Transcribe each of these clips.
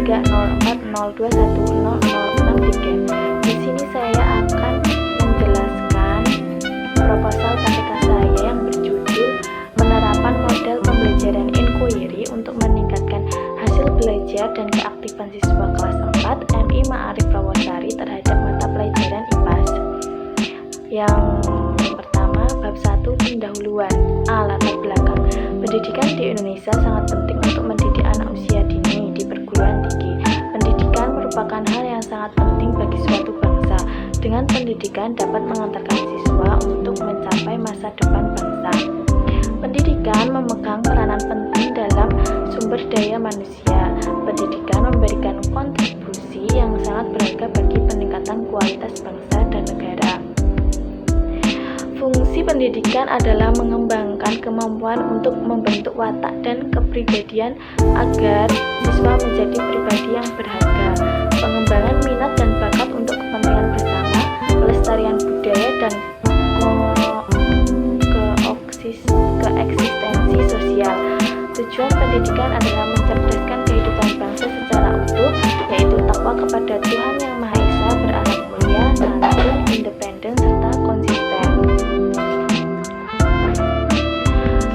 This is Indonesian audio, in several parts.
30402100663. Di sini saya akan menjelaskan proposal KTK saya yang berjudul penerapan model pembelajaran inquiry untuk meningkatkan hasil belajar dan keaktifan siswa kelas 4 MI Ma'arif Rawasari terhadap mata pelajaran IPAS. Yang pertama, bab 1 pendahuluan. Latar belakang. Pendidikan di Indonesia sangat penting untuk mendidik anak usia dini di perguruan tinggi. Pendidikan merupakan hal yang sangat penting bagi suatu bangsa. Dengan pendidikan dapat mengantarkan siswa untuk mencapai masa depan bangsa. Pendidikan memegang peranan penting dalam sumber daya manusia. Pendidikan memberikan kontribusi yang sangat berharga bagi peningkatan kualitas bangsa dan negara. Fungsi pendidikan adalah mengembangkan kemampuan untuk membentuk watak dan kepribadian agar siswa menjadi pribadi yang berharga. Pengembangan minat dan bakat untuk kepentingan bersama, pelestarian budaya dan keeksistensi sosial. Tujuan pendidikan adalah mencerdaskan kehidupan bangsa secara utuh, yaitu takwa kepada Tuhan Yang Maha Esa, berakhlak mulia, santun, independen, serta konsisten.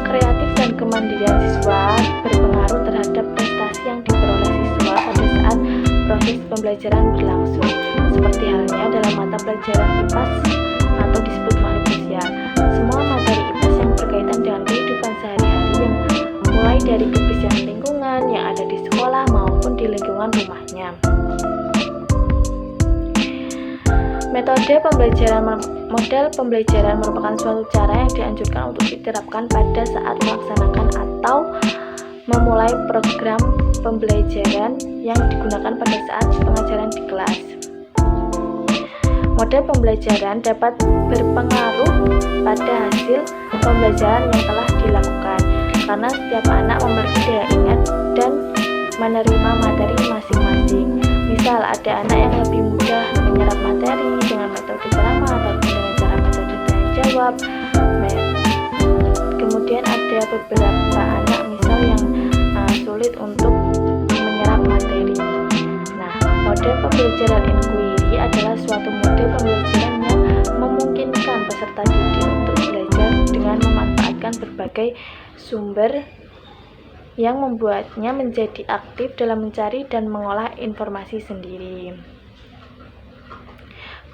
Kreatif dan kemandirian siswa berpengaruh terhadap prestasi yang diperoleh siswa pada saat proses pembelajaran berlangsung, seperti halnya dalam mata pelajaran IPAS atau disebut makhluk sosial. Semua materi IPAS yang berkaitan dengan kehidupan sehari-hari yang mulai dari kebersihan lingkungan yang ada di sekolah maupun di lingkungan rumahnya. Model pembelajaran merupakan suatu cara yang dianjurkan untuk diterapkan pada saat melaksanakan atau memulai program pembelajaran yang digunakan pada saat pengajaran di kelas. Model pembelajaran dapat berpengaruh pada hasil pembelajaran yang telah dilakukan, karena setiap anak memiliki daya ingat dan menerima materi masing-masing. Misal, ada anak yang lebih mudah menyerap materi dengan metode ceramah atau dengan cara metode tanya jawab. Kemudian ada beberapa anak misal yang sulit untuk menyerap materi. Nah, model pembelajaran inquiry adalah suatu model pembelajaran yang memungkinkan peserta didik untuk belajar dengan memanfaatkan berbagai sumber yang membuatnya menjadi aktif dalam mencari dan mengolah informasi sendiri.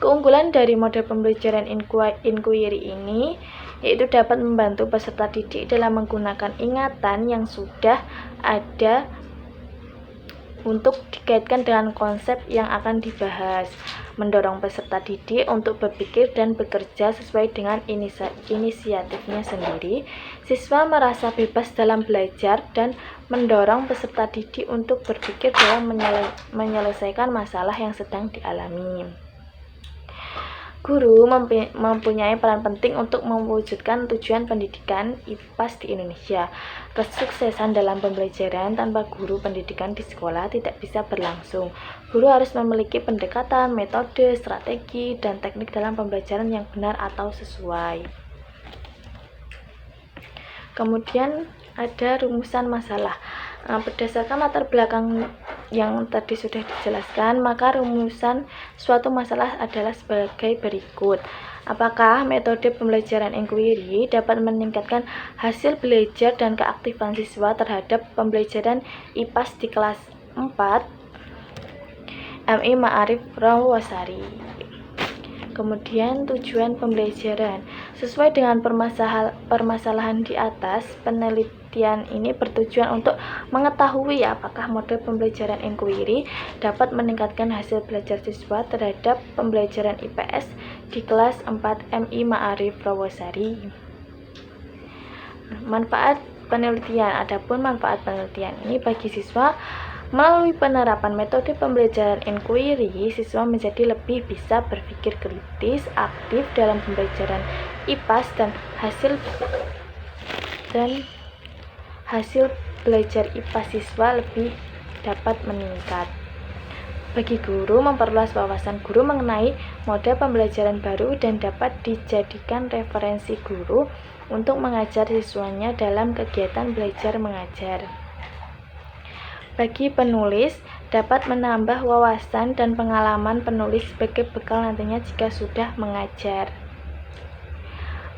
Keunggulan dari model pembelajaran inquiry ini yaitu dapat membantu peserta didik dalam menggunakan ingatan yang sudah ada untuk dikaitkan dengan konsep yang akan dibahas, mendorong peserta didik untuk berpikir dan bekerja sesuai dengan inisiatifnya sendiri. Siswa merasa bebas dalam belajar dan mendorong peserta didik untuk berpikir dalam menyelesaikan masalah yang sedang dialami. Guru mempunyai peran penting untuk mewujudkan tujuan pendidikan IPAS di Indonesia. Kesuksesan dalam pembelajaran tanpa guru pendidikan di sekolah tidak bisa berlangsung. Guru harus memiliki pendekatan, metode, strategi, dan teknik dalam pembelajaran yang benar atau sesuai. Kemudian ada rumusan masalah. Berdasarkan latar belakang yang tadi sudah dijelaskan, maka rumusan suatu masalah adalah sebagai berikut. Apakah metode pembelajaran inquiry dapat meningkatkan hasil belajar dan keaktifan siswa terhadap pembelajaran IPAS di kelas 4 MI Ma'arif Rawasari? Kemudian tujuan pembelajaran. Sesuai dengan permasalahan di atas, penelitian ini bertujuan untuk mengetahui apakah model pembelajaran inquiry dapat meningkatkan hasil belajar siswa terhadap pembelajaran IPS di kelas 4 MI Ma'arif Rawasari. Manfaat penelitian. Adapun manfaat penelitian ini bagi siswa, melalui penerapan metode pembelajaran inquiry, siswa menjadi lebih bisa berpikir kritis, aktif dalam pembelajaran IPAS, dan hasil belajar IPAS siswa lebih dapat meningkat. Bagi guru, memperluas wawasan guru mengenai model pembelajaran baru dan dapat dijadikan referensi guru untuk mengajar siswanya dalam kegiatan belajar mengajar. Bagi penulis, dapat menambah wawasan dan pengalaman penulis sebagai bekal nantinya jika sudah mengajar.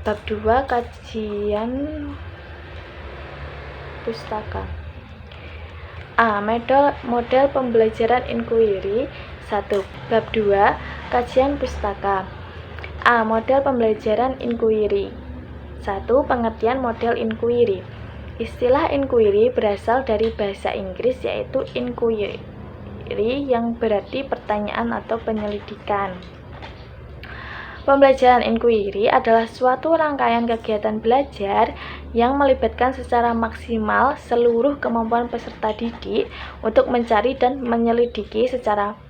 Bab 2 Kajian Pustaka. A. Model pembelajaran inquiry 1. Bab 2 Kajian Pustaka. A. Model pembelajaran inquiry 1. Pengertian model inquiry. Istilah inquiry berasal dari bahasa Inggris yaitu inquiry yang berarti pertanyaan atau penyelidikan. Pembelajaran inquiry adalah suatu rangkaian kegiatan belajar yang melibatkan secara maksimal seluruh kemampuan peserta didik untuk mencari dan menyelidiki secara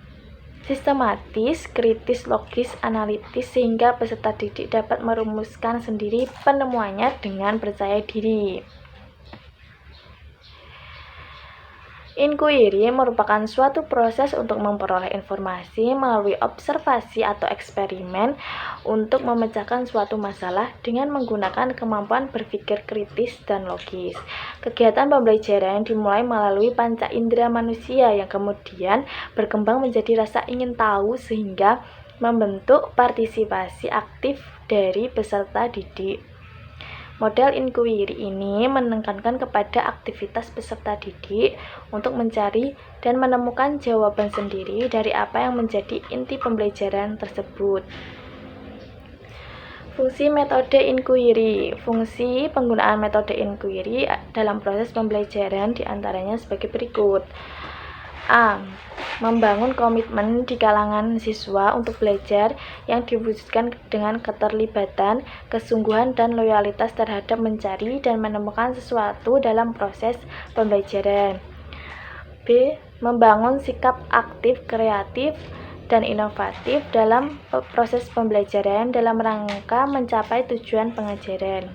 sistematis, kritis, logis, analitis sehingga peserta didik dapat merumuskan sendiri penemuannya dengan percaya diri. Inquiry merupakan suatu proses untuk memperoleh informasi melalui observasi atau eksperimen untuk memecahkan suatu masalah dengan menggunakan kemampuan berpikir kritis dan logis. Kegiatan pembelajaran dimulai melalui panca indera manusia yang kemudian berkembang menjadi rasa ingin tahu sehingga membentuk partisipasi aktif dari peserta didik. Model inquiry ini menekankan kepada aktivitas peserta didik untuk mencari dan menemukan jawaban sendiri dari apa yang menjadi inti pembelajaran tersebut. Fungsi metode inquiry. Fungsi penggunaan metode inquiry dalam proses pembelajaran diantaranya sebagai berikut. A. Membangun komitmen di kalangan siswa untuk belajar yang diwujudkan dengan keterlibatan, kesungguhan, dan loyalitas terhadap mencari dan menemukan sesuatu dalam proses pembelajaran. B. Membangun sikap aktif, kreatif, dan inovatif dalam proses pembelajaran dalam rangka mencapai tujuan pengajaran.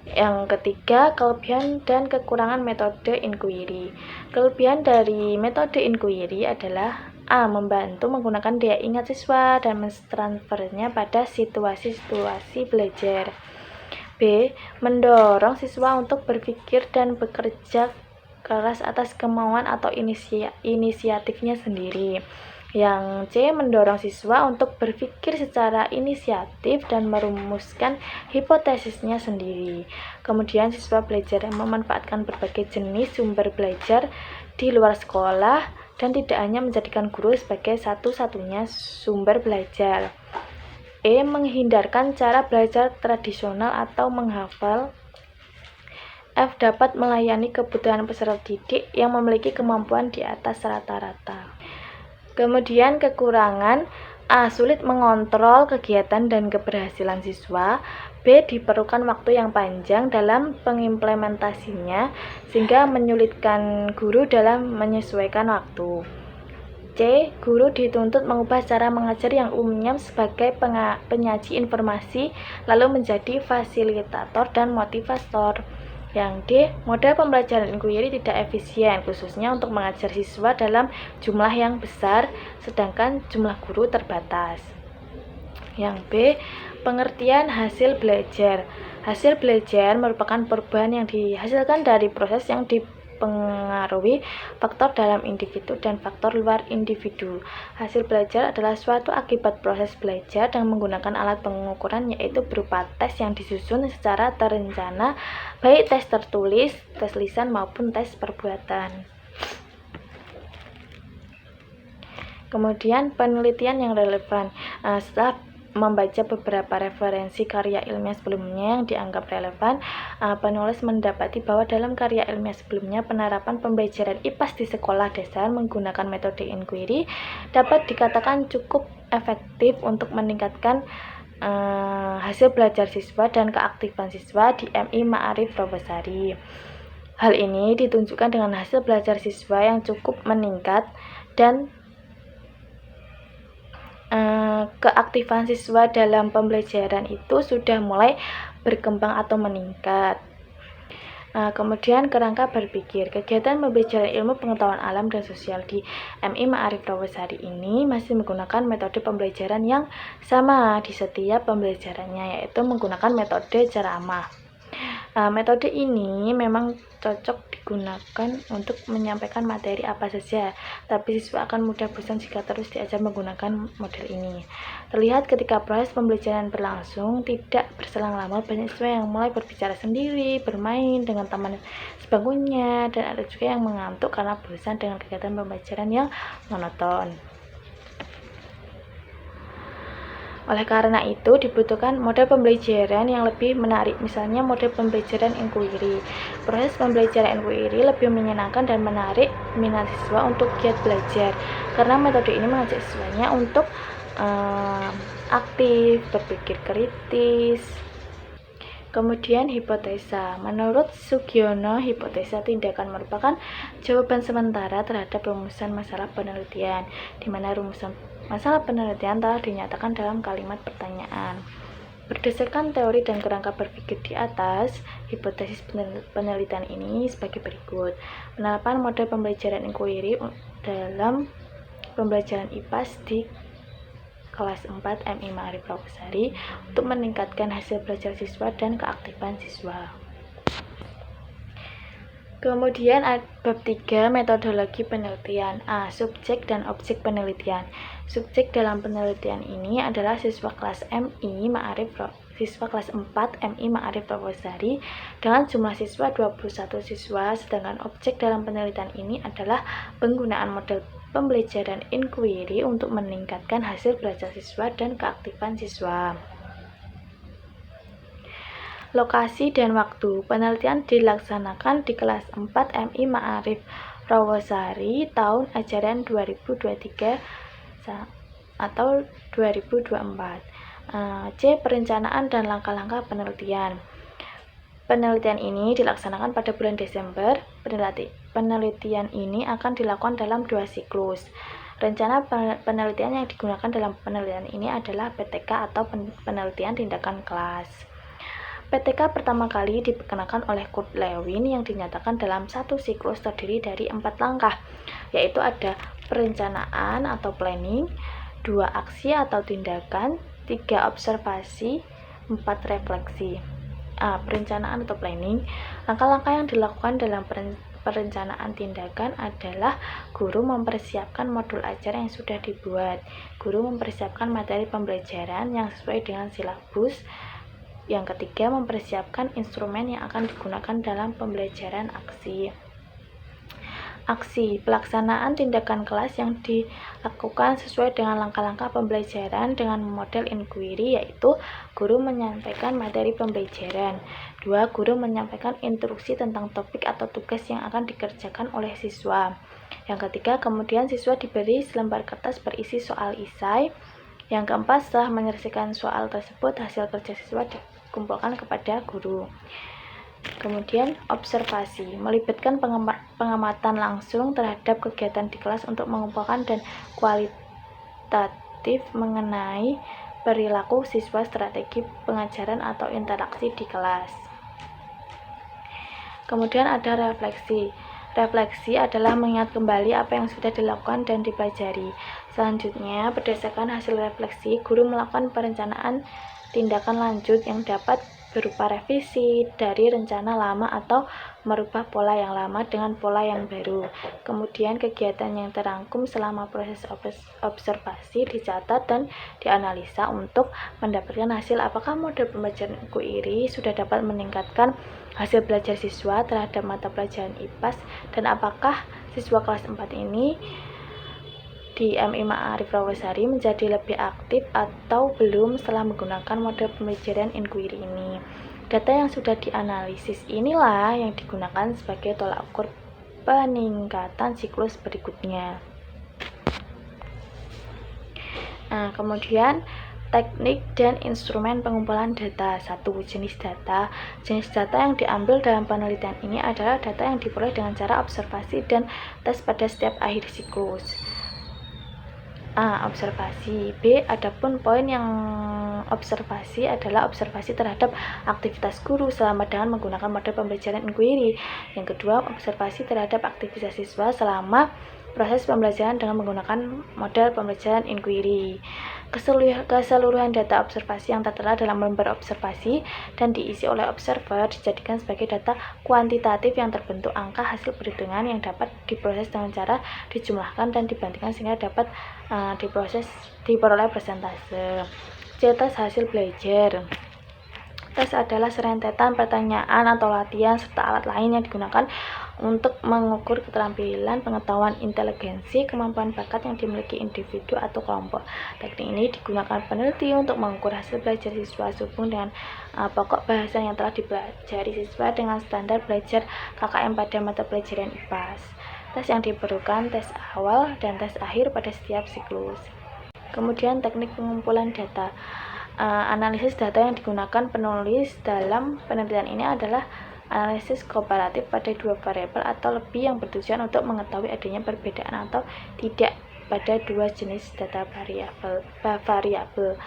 Yang ketiga, kelebihan dan kekurangan metode inquiry. Kelebihan dari metode inquiry adalah A. Membantu menggunakan daya ingat siswa dan mentransfernya pada situasi-situasi belajar. B. Mendorong siswa untuk berpikir dan bekerja keras atas kemauan atau inisiatifnya sendiri. Yang C. Mendorong siswa untuk berpikir secara inisiatif dan merumuskan hipotesisnya sendiri. Kemudian siswa belajar memanfaatkan berbagai jenis sumber belajar di luar sekolah dan tidak hanya menjadikan guru sebagai satu-satunya sumber belajar. E. Menghindarkan cara belajar tradisional atau menghafal. F. Dapat melayani kebutuhan peserta didik yang memiliki kemampuan di atas rata-rata. Kemudian kekurangan. A. Sulit mengontrol kegiatan dan keberhasilan siswa. B. Diperlukan waktu yang panjang dalam pengimplementasinya sehingga menyulitkan guru dalam menyesuaikan waktu. C. Guru dituntut mengubah cara mengajar yang umumnya sebagai penyaji informasi lalu menjadi fasilitator dan motivator. Yang D. Model pembelajaran inquiry tidak efisien, khususnya untuk mengajar siswa dalam jumlah yang besar, sedangkan jumlah guru terbatas. Yang B. Pengertian hasil belajar. Hasil belajar merupakan perubahan yang dihasilkan dari proses yang dipengaruhi faktor dalam individu dan faktor luar individu. Hasil belajar adalah suatu akibat proses belajar dengan menggunakan alat pengukuran yaitu berupa tes yang disusun secara terencana, baik tes tertulis, tes lisan maupun tes perbuatan. Kemudian penelitian yang relevan. Setelah membaca beberapa referensi karya ilmiah sebelumnya yang dianggap relevan, penulis mendapati bahwa dalam karya ilmiah sebelumnya penerapan pembelajaran IPAS di sekolah dasar menggunakan metode inquiry dapat dikatakan cukup efektif untuk meningkatkan hasil belajar siswa dan keaktifan siswa di MI Ma'arif Rawasari. Hal ini ditunjukkan dengan hasil belajar siswa yang cukup meningkat dan keaktifan siswa dalam pembelajaran itu sudah mulai berkembang atau meningkat. Kemudian kerangka berpikir. Kegiatan pembelajaran ilmu pengetahuan alam dan sosial di MI Ma'arif Rawasari ini masih menggunakan metode pembelajaran yang sama di setiap pembelajarannya, yaitu menggunakan metode ceramah. Metode ini memang cocok digunakan untuk menyampaikan materi apa saja, tapi siswa akan mudah bosan jika terus diajar menggunakan model ini. Terlihat ketika proses pembelajaran berlangsung, tidak berselang lama banyak siswa yang mulai berbicara sendiri, bermain dengan teman sebangkunya, dan ada juga yang mengantuk karena bosan dengan kegiatan pembelajaran yang monoton. Oleh karena itu, dibutuhkan model pembelajaran yang lebih menarik, misalnya model pembelajaran inquiry. Proses pembelajaran inquiry lebih menyenangkan dan menarik minat siswa untuk giat belajar, karena metode ini mengajak siswanya untuk aktif, berpikir kritis. Kemudian hipotesa. Menurut Sugiono, hipotesa tindakan merupakan jawaban sementara terhadap rumusan masalah penelitian, di mana rumusan masalah penelitian telah dinyatakan dalam kalimat pertanyaan. Berdasarkan teori dan kerangka berpikir di atas, hipotesis penelitian ini sebagai berikut. Penerapan model pembelajaran inquiry dalam pembelajaran IPAS di kelas 4 MI Ma'arif Rawasari untuk meningkatkan hasil belajar siswa dan keaktifan siswa. Kemudian bab 3, metodologi penelitian. A. Subjek dan objek penelitian. Subjek dalam penelitian ini adalah siswa kelas MI Ma'arif siswa kelas 4 MI Ma'arif Rawasari dengan jumlah siswa 21 siswa, sedangkan objek dalam penelitian ini adalah penggunaan model pembelajaran inquiry untuk meningkatkan hasil belajar siswa dan keaktifan siswa. Lokasi dan waktu. Penelitian dilaksanakan di kelas 4 MI Ma'arif Rawasari tahun ajaran 2023 atau 2024. C. Perencanaan dan langkah-langkah penelitian. Penelitian ini dilaksanakan pada bulan Desember. Penelitian ini akan dilakukan dalam 2 siklus. Rencana penelitian yang digunakan dalam penelitian ini adalah PTK atau penelitian tindakan kelas. PTK pertama kali diperkenalkan oleh Kurt Lewin yang dinyatakan dalam satu siklus terdiri dari 4 langkah, yaitu ada perencanaan atau planning, 2 aksi atau tindakan, 3 observasi, 4 refleksi. A. Perencanaan atau planning. Langkah-langkah yang dilakukan dalam perencanaan tindakan adalah guru mempersiapkan modul ajar yang sudah dibuat. Guru mempersiapkan materi pembelajaran yang sesuai dengan silabus. Yang ketiga, mempersiapkan instrumen yang akan digunakan dalam pembelajaran aksi. Aksi, pelaksanaan tindakan kelas yang dilakukan sesuai dengan langkah-langkah pembelajaran dengan model inquiry, yaitu guru menyampaikan materi pembelajaran. 2. Guru menyampaikan instruksi tentang topik atau tugas yang akan dikerjakan oleh siswa. Yang ketiga, kemudian siswa diberi selembar kertas berisi soal isai. Yang keempat, setelah menyelesaikan soal tersebut, hasil kerja siswa dikumpulkan kepada guru. Kemudian observasi, melibatkan pengamatan langsung terhadap kegiatan di kelas untuk mengumpulkan dan kualitatif mengenai perilaku siswa, strategi pengajaran atau interaksi di kelas. Kemudian ada refleksi. Refleksi adalah mengingat kembali apa yang sudah dilakukan dan dipelajari. Selanjutnya, berdasarkan hasil refleksi, guru melakukan perencanaan tindakan lanjut yang dapat berupa revisi dari rencana lama atau merubah pola yang lama dengan pola yang baru. Kemudian kegiatan yang terangkum selama proses observasi dicatat dan dianalisa untuk mendapatkan hasil apakah model pembelajaran inquiry sudah dapat meningkatkan hasil belajar siswa terhadap mata pelajaran IPAS dan apakah siswa kelas 4 ini di MI Ma'arif Rawasari menjadi lebih aktif atau belum setelah menggunakan model pembelajaran inquiry ini. Data yang sudah dianalisis inilah yang digunakan sebagai tolak ukur peningkatan siklus berikutnya. Nah, kemudian teknik dan instrumen pengumpulan data. 1. Jenis data. Jenis data yang diambil dalam penelitian ini adalah data yang diperoleh dengan cara observasi dan tes pada setiap akhir siklus. A. Observasi. B. Adapun poin yang observasi adalah observasi terhadap aktivitas guru selama dengan menggunakan model pembelajaran inquiry. Yang kedua, observasi terhadap aktivitas siswa selama proses pembelajaran dengan menggunakan model pembelajaran inquiry. Keseluruhan data observasi yang tertera dalam lembar observasi dan diisi oleh observer dijadikan sebagai data kuantitatif yang terbentuk angka hasil perhitungan yang dapat diproses dengan cara dijumlahkan dan dibandingkan sehingga dapat diperoleh persentase. Tes hasil belajar. Tes adalah serentetan pertanyaan atau latihan serta alat lain yang digunakan untuk mengukur keterampilan, pengetahuan, inteligensi, kemampuan bakat yang dimiliki individu atau kelompok. Teknik ini digunakan peneliti untuk mengukur hasil belajar siswa sehubung dengan pokok bahasan yang telah dipelajari siswa dengan standar belajar KKM pada mata pelajaran IPAS. Tes yang diperlukan tes awal dan tes akhir pada setiap siklus. Kemudian teknik pengumpulan data. Analisis data yang digunakan penulis dalam penelitian ini adalah analisis komparatif pada dua variabel atau lebih yang bertujuan untuk mengetahui adanya perbedaan atau tidak pada dua jenis data variabel.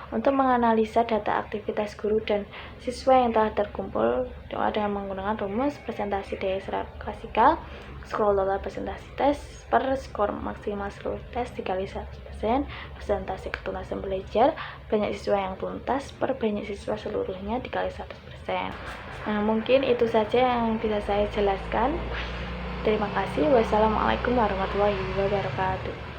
Untuk menganalisa data aktivitas guru dan siswa yang telah terkumpul dengan menggunakan rumus presentasi daya klasikal, skor total presentasi tes per skor maksimal seluruh tes dikali 100%, presentasi ketuntasan belajar banyak siswa yang tuntas per banyak siswa seluruhnya dikali 100%. Nah, mungkin itu saja yang bisa saya jelaskan. Terima kasih. Wassalamualaikum warahmatullahi wabarakatuh.